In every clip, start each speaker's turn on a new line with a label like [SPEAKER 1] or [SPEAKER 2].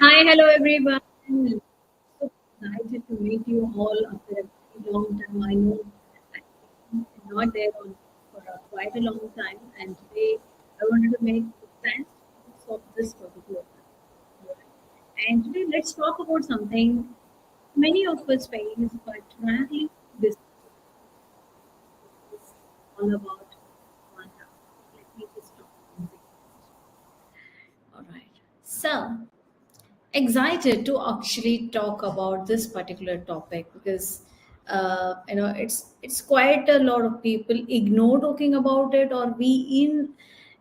[SPEAKER 1] Hi, hello everyone. So excited to meet you all after a very long time. I know I'm not there for quite a long time, and today I wanted to make sense of this particular topic. And today let's talk about something many of us face, but rarely discuss. It's all about burnout. Let me just talk about it. All right. So excited to actually talk about this particular topic because it's quite a lot of people ignore talking about it, or we in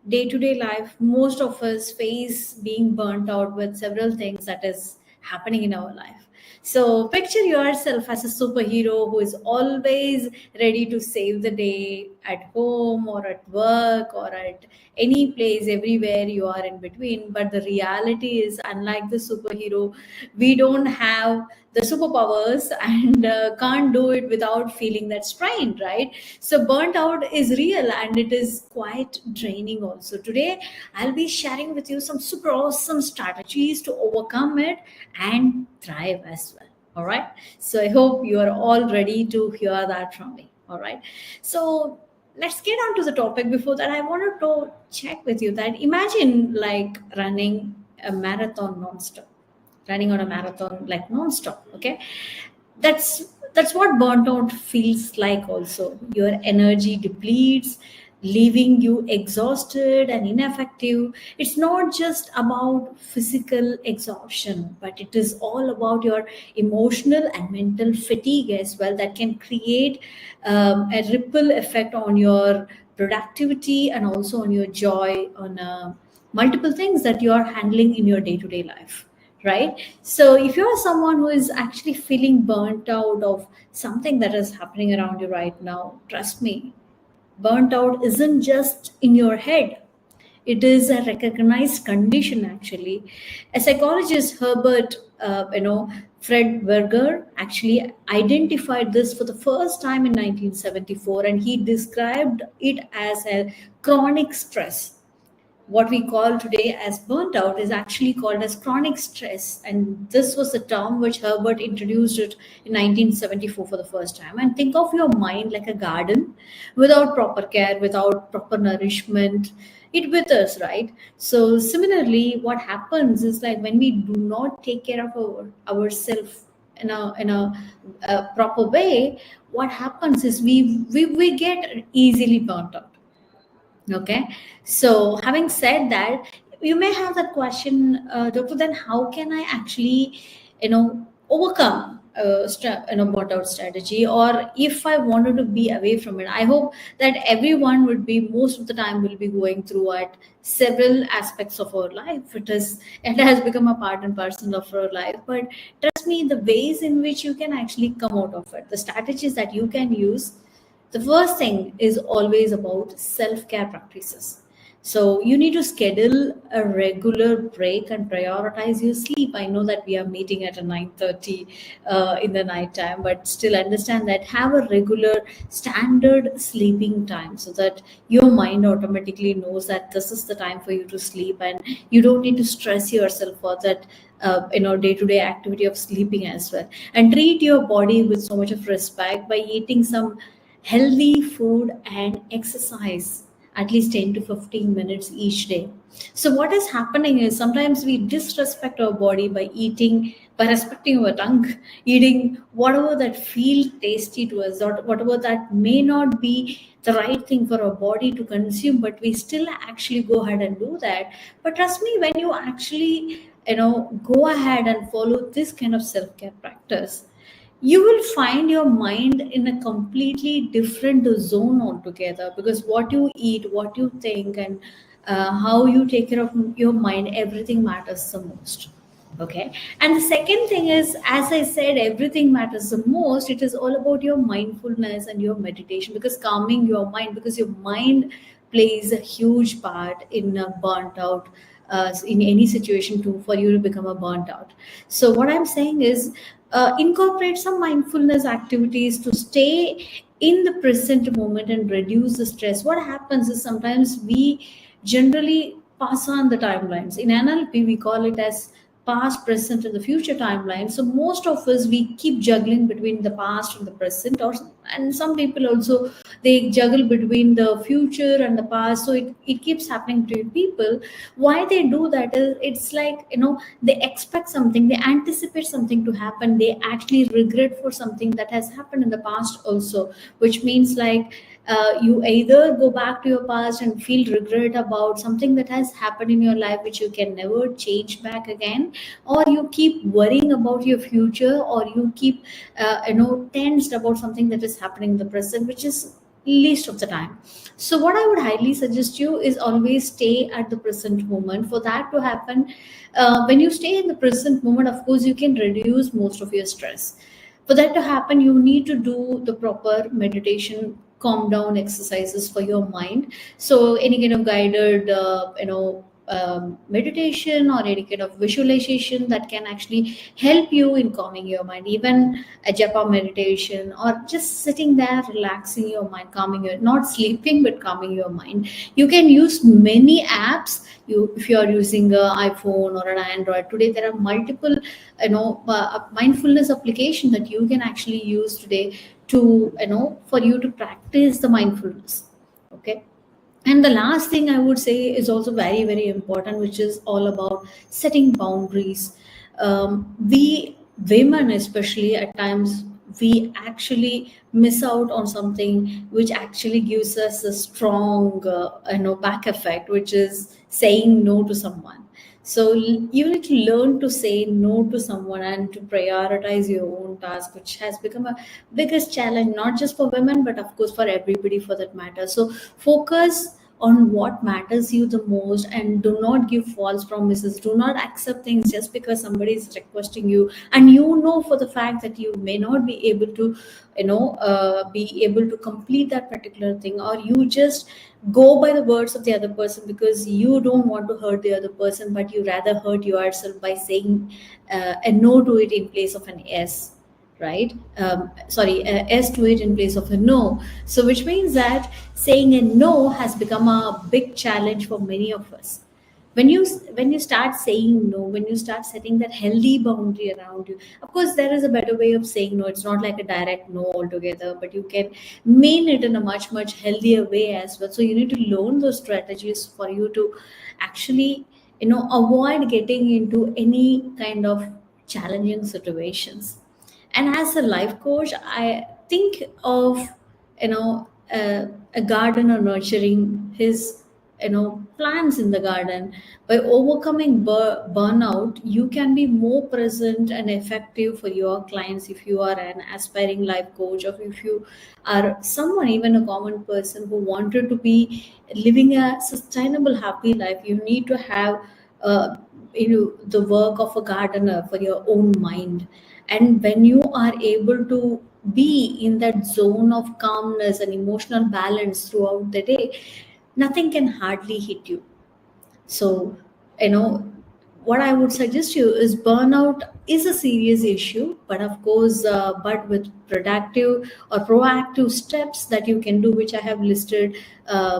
[SPEAKER 1] day to day life most of us face being burnt out with several things that is happening in our life. So picture yourself as a superhero who is always ready to save the day at home or at work or at any place, everywhere you are in between. But the reality is, unlike the superhero, we don't have the superpowers and can't do it without feeling that strain, right? So burnt out is real and it is quite draining also. Today I'll be sharing with you some super awesome strategies to overcome it and thrive as well. All right, so I hope you are all ready to hear that from me. All right, so let's get on to the topic. Before that, I wanted to check with you that imagine like running a marathon non-stop, running on a marathon like non-stop. Okay, that's what burnt out feels like also. Your energy depletes, leaving you exhausted and ineffective. It's not just about physical exhaustion, but it is all about your emotional and mental fatigue as well, that can create a ripple effect on your productivity and also on your joy, on multiple things that you are handling in your day-to-day life, right? So if you're someone who is actually feeling burnt out of something that is happening around you right now, trust me, burnt out isn't just in your head. It is a recognized condition actually. A psychologist, Herbert, Fred Berger, actually identified this for the first time in 1974, and he described it as a chronic stress. What we call today as burnt out is actually called as chronic stress, and this was the term which Herbert introduced it in 1974 for the first time. And think of your mind like a garden without proper care, without proper nourishment, it withers, right? So similarly what happens is, like, when we do not take care of ourselves in a proper way, what happens is we get easily burnt out. Okay, so having said that, you may have that question, doctor, then how can I actually, overcome burnout strategy, or if I wanted to be away from it? I hope that everyone would be, most of the time, will be going through at several aspects of our life. It has become a part and parcel of our life. But trust me, the ways in which you can actually come out of it, the strategies that you can use, the first thing is always about self care practices. So you need to schedule a regular break and prioritize your sleep. I know that we are meeting at a 9:30 in the night time, but still understand that have a regular standard sleeping time, so that your mind automatically knows that this is the time for you to sleep, and you don't need to stress yourself for that day-to-day activity of sleeping as well. And treat your body with so much of respect by eating some healthy food and exercise at least 10 to 15 minutes each day. So what is happening is, sometimes we disrespect our body by eating, by respecting our tongue, eating whatever that feel tasty to us, or whatever that may not be the right thing for our body to consume, but we still actually go ahead and do that. But trust me, when you actually go ahead and follow this kind of self-care practice, you will find your mind in a completely different zone altogether, because what you eat, what you think, and how you take care of your mind, everything matters the most. Okay, and the second thing is, as I said, everything matters the most. It is all about your mindfulness and your meditation, because calming your mind, because your mind plays a huge part in a burnt out, in any situation to for you to become a burnt out. So what I'm saying is, incorporate some mindfulness activities to stay in the present moment and reduce the stress. What happens is, sometimes we generally pass on the timelines. In NLP we call it as past, present, and the future timeline. So most of us, we keep juggling between the past and the present, or and some people also, they juggle between the future and the past. So it keeps happening to people. Why they do that is, it's like, they expect something, they anticipate something to happen, they actually regret for something that has happened in the past also, which means like, you either go back to your past and feel regret about something that has happened in your life which you can never change back again, or you keep worrying about your future, or you keep tensed about something that is happening in the present, which is least of the time. So what I would highly suggest you is always stay at the present moment. For that to happen, when you stay in the present moment, of course you can reduce most of your stress. For that to happen, you need to do the proper meditation, calm down exercises for your mind. So any kind of guided meditation, or any kind of visualization that can actually help you in calming your mind, even a japa meditation, or just sitting there relaxing your mind, calming your, not sleeping but calming your mind. You can use many apps. You, if you are using a iPhone or an Android today, there are multiple mindfulness application that you can actually use today to, for you to practice the mindfulness. Okay. And the last thing I would say is also very, very important, which is all about setting boundaries. We women, especially at times, we actually miss out on something which actually gives us a strong, back effect, which is saying no to someone. So you need to learn to say no to someone and to prioritize your own task, which has become a biggest challenge, not just for women, but of course for everybody for that matter. So focus on what matters you the most, and do not give false promises. Do not accept things just because somebody is requesting you, and you know for the fact that you may not be able to, be able to complete that particular thing, or you just go by the words of the other person because you don't want to hurt the other person, but you rather hurt yourself by saying a no to it in place of an yes, right? Sorry, a yes to it in place of a no. So which means that saying a no has become a big challenge for many of us. When you start saying no, when you start setting that healthy boundary around you, of course there is a better way of saying no. It's not like a direct no altogether, but you can mean it in a much healthier way as well. So you need to learn those strategies for you to actually, avoid getting into any kind of challenging situations. And as a life coach, I think of, a gardener nurturing his, plants in the garden. By overcoming burnout, you can be more present and effective for your clients. If you are an aspiring life coach, or if you are someone, even a common person who wanted to be living a sustainable happy life, you need to have uh, the work of a gardener for your own mind. And when you are able to be in that zone of calmness and emotional balance throughout the day, nothing can hardly hit you. So, you know, what I would suggest you is burnout is a serious issue, but of course, but with productive or proactive steps that you can do, which I have listed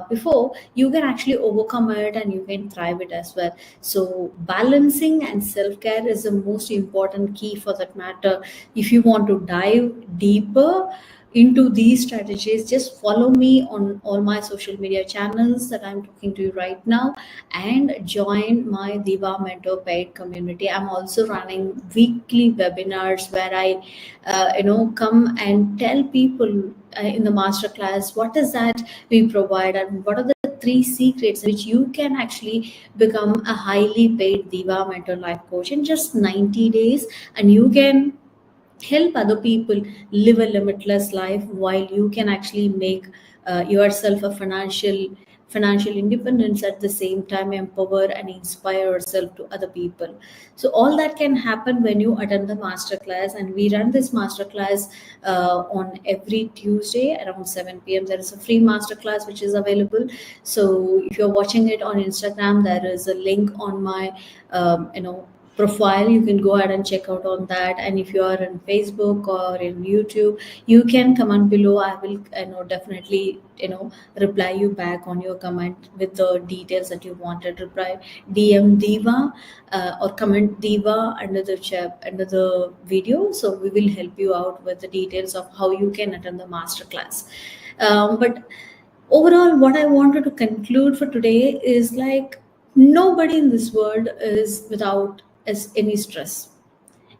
[SPEAKER 1] before, you can actually overcome it and you can thrive it as well. So, balancing and self care is the most important key for that matter. If you want to dive deeper into these strategies, just follow me on all my social media channels that I'm talking to you right now, and join my Diva Mentor paid community. I'm also running weekly webinars where I come and tell people in the masterclass what is that we provide, and what are the three secrets which you can actually become a highly paid Diva Mentor life coach in just 90 days, and you can help other people live a limitless life, while you can actually make yourself a financial independence, at the same time empower and inspire yourself to other people. So all that can happen when you attend the masterclass, and we run this masterclass on every Tuesday around 7 p.m. There is a free masterclass which is available. So if you're watching it on Instagram, there is a link on my profile. You can go ahead and check out on that. And if you are on Facebook or in YouTube, you can comment below. I will, definitely, reply you back on your comment with the details that you wanted. Reply, DM Diva, or comment Diva under the chat, under the video. So we will help you out with the details of how you can attend the masterclass. But overall, what I wanted to conclude for today is like, nobody in this world is without is any stress.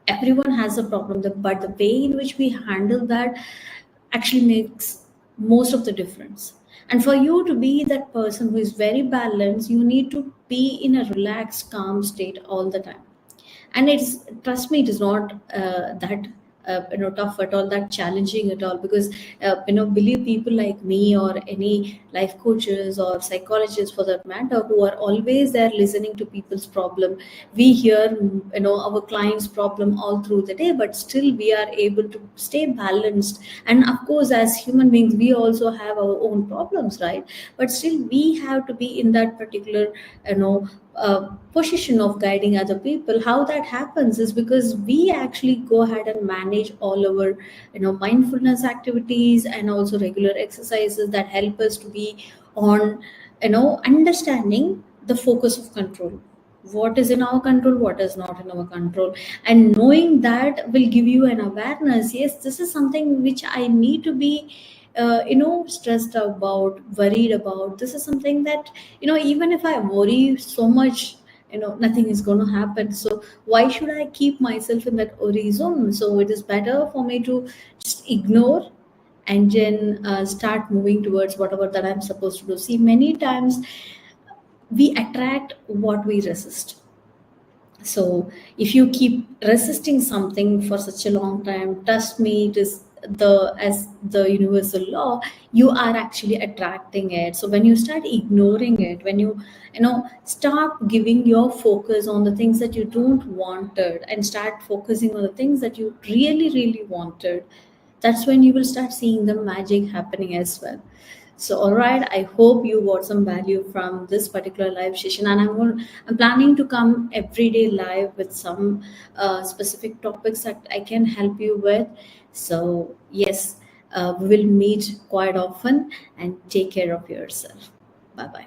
[SPEAKER 1] Everyone has a problem, but the way in which we handle that actually makes most of the difference. And for you to be that person who is very balanced, you need to be in a relaxed, calm state all the time. And it's, trust me, it is not that tough at all, that challenging at all, because believe people like me or any life coaches or psychologists for that matter, who are always there listening to people's problem. We hear our clients problem all through the day, but still we are able to stay balanced. And of course, as human beings, we also have our own problems, right? But still we have to be in that particular position of guiding other people. How that happens is because we actually go ahead and manage all our mindfulness activities and also regular exercises that help us to be on understanding the focus of control. What is in our control, what is not in our control, and knowing that will give you an awareness. Yes, this is something which I need to be stressed about, worried about. This is something that even if I worry so much, nothing is going to happen. So why should I keep myself in that worry zone? So it is better for me to just ignore and then start moving towards whatever that I'm supposed to do. See, many times we attract what we resist. So if you keep resisting something for such a long time, trust me, it is the as the universal law, you are actually attracting it. So when you start ignoring it, when you start giving your focus on the things that you don't wanted and start focusing on the things that you really really wanted, that's when you will start seeing the magic happening as well. So, all right, I hope you got some value from this particular live session, and I'm planning to come every day live with some specific topics that I can help you with. So, yes, we will meet quite often, and take care of yourself. Bye bye.